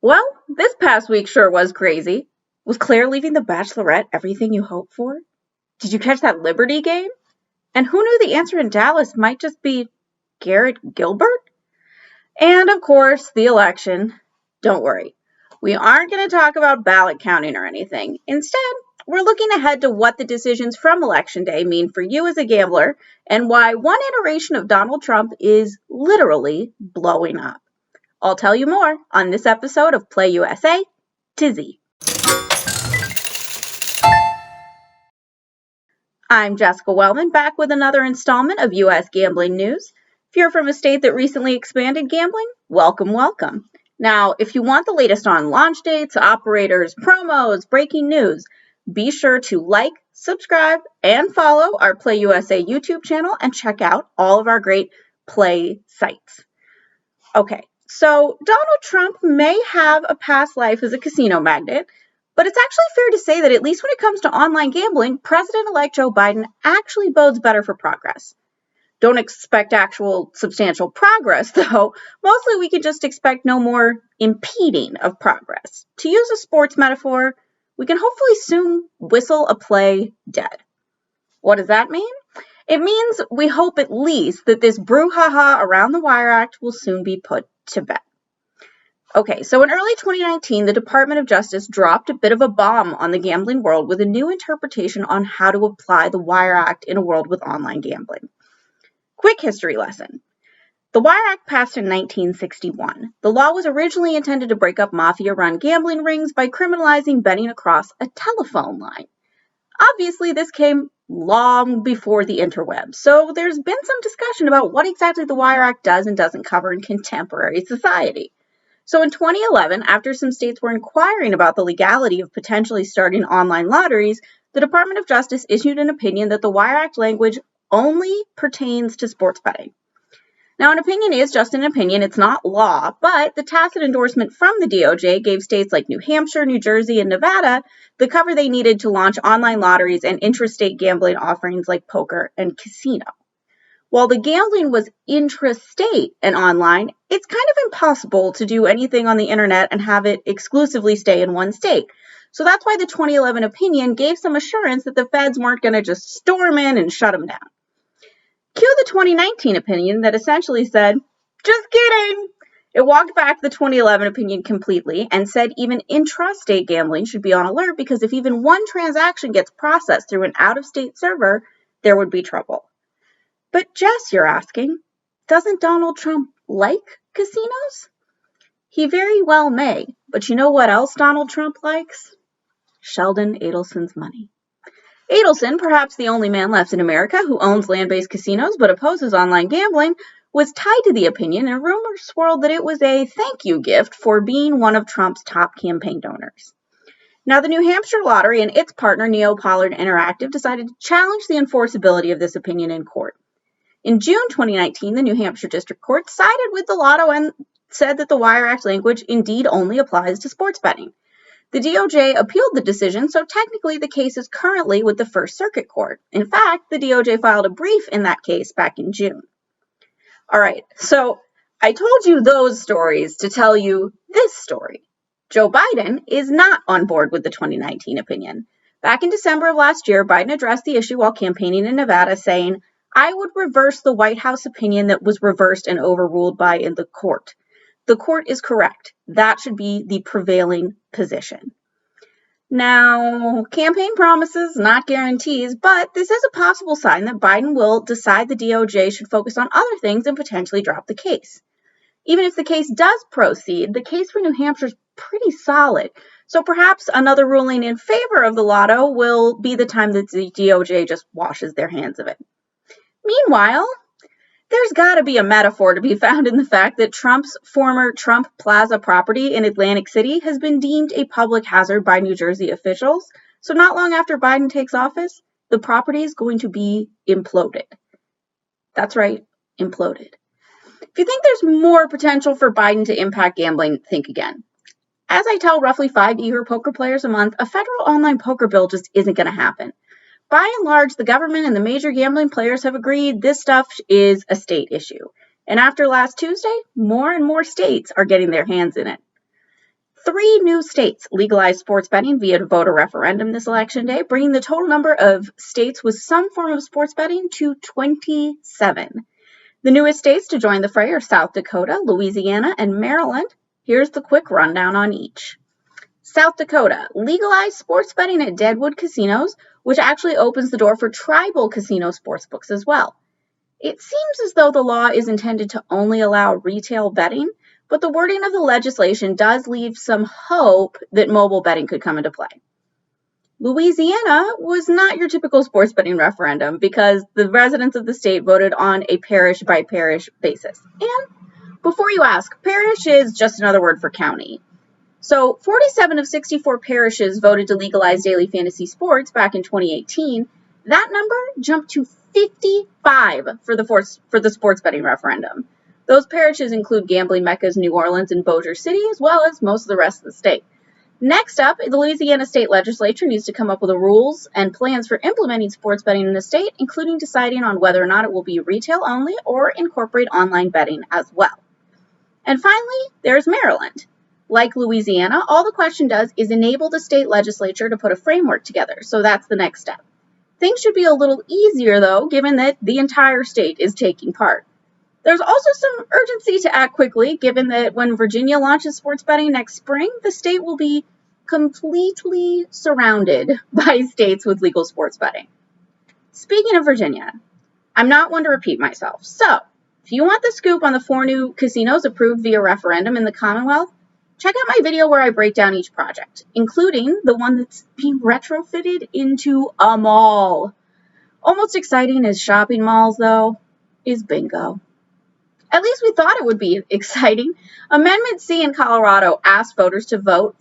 Well, this past week sure was crazy. Was Claire leaving The Bachelorette everything you hoped for? Did you catch that Liberty game? And who knew the answer in Dallas might just be Garrett Gilbert? And of course, the election. Don't worry, we aren't going to talk about ballot counting or anything. Instead, we're looking ahead to what the decisions from Election Day mean for you as a gambler and why one iteration of Donald Trump is literally blowing up. I'll tell you more on this episode of Play USA Tizzy. I'm Jessica Wellman, back with another installment of U.S. Gambling News. If you're from a state that recently expanded gambling, welcome, welcome. Now, if you want the latest on launch dates, operators, promos, breaking news, be sure to like, subscribe, and follow our Play USA YouTube channel and check out all of our great Play sites. Okay, so Donald Trump may have a past life as a casino magnate, but it's actually fair to say that at least when it comes to online gambling, President-elect Joe Biden actually bodes better for progress. Don't expect actual substantial progress, though. Mostly we can just expect no more impeding of progress. To use a sports metaphor, we can hopefully soon whistle a play dead. What does that mean? It means we hope at least that this brouhaha around the Wire Act will soon be put to bed. Okay, so in early 2019, the Department of Justice dropped a bit of a bomb on the gambling world with a new interpretation on how to apply the Wire Act in a world with online gambling. Quick history lesson. The Wire Act passed in 1961. The law was originally intended to break up mafia-run gambling rings by criminalizing betting across a telephone line. Obviously, this came long before the interwebs, so there's been some discussion about what exactly the Wire Act does and doesn't cover in contemporary society. So in 2011, after some states were inquiring about the legality of potentially starting online lotteries, the Department of Justice issued an opinion that the Wire Act language only pertains to sports betting. Now, an opinion is just an opinion, it's not law, but the tacit endorsement from the DOJ gave states like New Hampshire, New Jersey, and Nevada the cover they needed to launch online lotteries and intrastate gambling offerings like poker and casino. While the gambling was intrastate and online, it's kind of impossible to do anything on the internet and have it exclusively stay in one state. So that's why the 2011 opinion gave some assurance that the feds weren't going to just storm in and shut them down. Cue the 2019 opinion that essentially said, just kidding! It walked back the 2011 opinion completely and said even intrastate gambling should be on alert because if even one transaction gets processed through an out-of-state server, there would be trouble. But Jess, you're asking, doesn't Donald Trump like casinos? He very well may, but you know what else Donald Trump likes? Sheldon Adelson's money. Adelson, perhaps the only man left in America who owns land-based casinos but opposes online gambling, was tied to the opinion and rumors swirled that it was a thank you gift for being one of Trump's top campaign donors. Now, the New Hampshire Lottery and its partner NeoPollard Interactive decided to challenge the enforceability of this opinion in court. In June 2019, the New Hampshire District Court sided with the lotto and said that the Wire Act language indeed only applies to sports betting. The DOJ appealed the decision, so technically the case is currently with the First Circuit Court. In fact, the DOJ filed a brief in that case back in June. All right, so I told you those stories to tell you this story. Joe Biden is not on board with the 2019 opinion. Back in December of last year, Biden addressed the issue while campaigning in Nevada, saying, I would reverse the White House opinion that was reversed and overruled by in the court. The court is correct. That should be the prevailing position. Now, campaign promises, not guarantees, but this is a possible sign that Biden will decide the DOJ should focus on other things and potentially drop the case. Even if the case does proceed, the case for New Hampshire is pretty solid. So perhaps another ruling in favor of the lotto will be the time that the DOJ just washes their hands of it. Meanwhile, there's got to be a metaphor to be found in the fact that Trump's former Trump Plaza property in Atlantic City has been deemed a public hazard by New Jersey officials. So not long after Biden takes office, the property is going to be imploded. That's right, imploded. If you think there's more potential for Biden to impact gambling, think again. As I tell roughly 5 eager poker players a month, a federal online poker bill just isn't going to happen. By and large, the government and the major gambling players have agreed this stuff is a state issue. And after last Tuesday, more and more states are getting their hands in it. 3 new states legalized sports betting via voter referendum this election day, bringing the total number of states with some form of sports betting to 27. The newest states to join the fray are South Dakota, Louisiana, and Maryland. Here's the quick rundown on each. South Dakota legalized sports betting at Deadwood casinos, which actually opens the door for tribal casino sportsbooks as well. It seems as though the law is intended to only allow retail betting, but the wording of the legislation does leave some hope that mobile betting could come into play. Louisiana was not your typical sports betting referendum because the residents of the state voted on a parish-by-parish basis. And before you ask, parish is just another word for county. So 47 of 64 parishes voted to legalize daily fantasy sports back in 2018. That number jumped to 55 for the sports betting referendum. Those parishes include gambling meccas New Orleans and Bossier City, as well as most of the rest of the state. Next up, the Louisiana state legislature needs to come up with the rules and plans for implementing sports betting in the state, including deciding on whether or not it will be retail only or incorporate online betting as well. And finally, there's Maryland. Like Louisiana, all the question does is enable the state legislature to put a framework together, so that's the next step. Things should be a little easier, though, given that the entire state is taking part. There's also some urgency to act quickly, given that when Virginia launches sports betting next spring, the state will be completely surrounded by states with legal sports betting. Speaking of Virginia, I'm not one to repeat myself, so if you want the scoop on the 4 new casinos approved via referendum in the Commonwealth, check out my video where I break down each project, including the one that's being retrofitted into a mall. Almost exciting as shopping malls, though, is bingo. At least we thought it would be exciting. Amendment C in Colorado asked voters to vote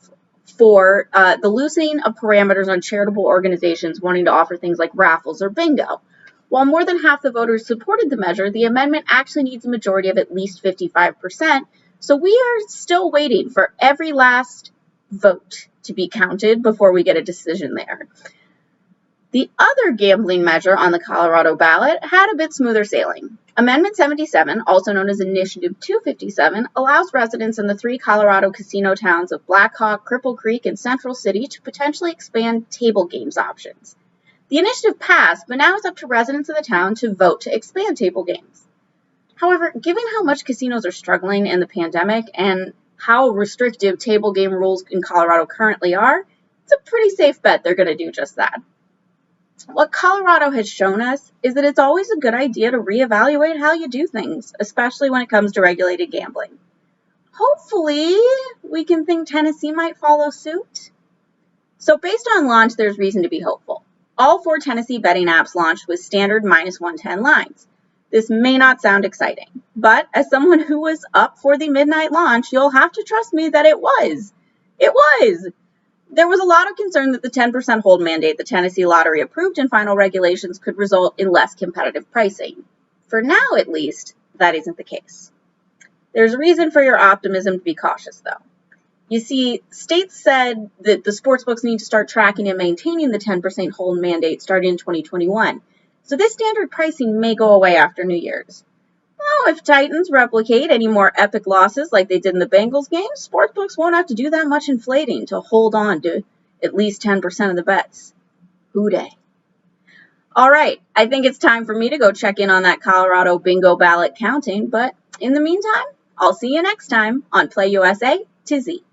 for the loosening of parameters on charitable organizations wanting to offer things like raffles or bingo. While more than half the voters supported the measure, the amendment actually needs a majority of at least 55%, so we are still waiting for every last vote to be counted before we get a decision there. The other gambling measure on the Colorado ballot had a bit smoother sailing. Amendment 77, also known as Initiative 257, allows residents in the 3 Colorado casino towns of Black Hawk, Cripple Creek, and Central City to potentially expand table games options. The initiative passed, but now it's up to residents of the town to vote to expand table games. However, given how much casinos are struggling in the pandemic and how restrictive table game rules in Colorado currently are, it's a pretty safe bet they're going to do just that. What Colorado has shown us is that it's always a good idea to reevaluate how you do things, especially when it comes to regulated gambling. Hopefully, we can think Tennessee might follow suit. So based on launch, there's reason to be hopeful. All 4 Tennessee betting apps launched with standard -110 lines. This may not sound exciting, but as someone who was up for the midnight launch, you'll have to trust me that it was. It was! There was a lot of concern that the 10% hold mandate the Tennessee Lottery approved in final regulations could result in less competitive pricing. For now, at least, that isn't the case. There's reason for your optimism to be cautious, though. You see, states said that the sportsbooks need to start tracking and maintaining the 10% hold mandate starting in 2021, so this standard pricing may go away after New Year's. Well, if Titans replicate any more epic losses like they did in the Bengals game, sportsbooks won't have to do that much inflating to hold on to at least 10% of the bets. Hooday. All right, I think it's time for me to go check in on that Colorado bingo ballot counting, but in the meantime, I'll see you next time on Play USA to Z.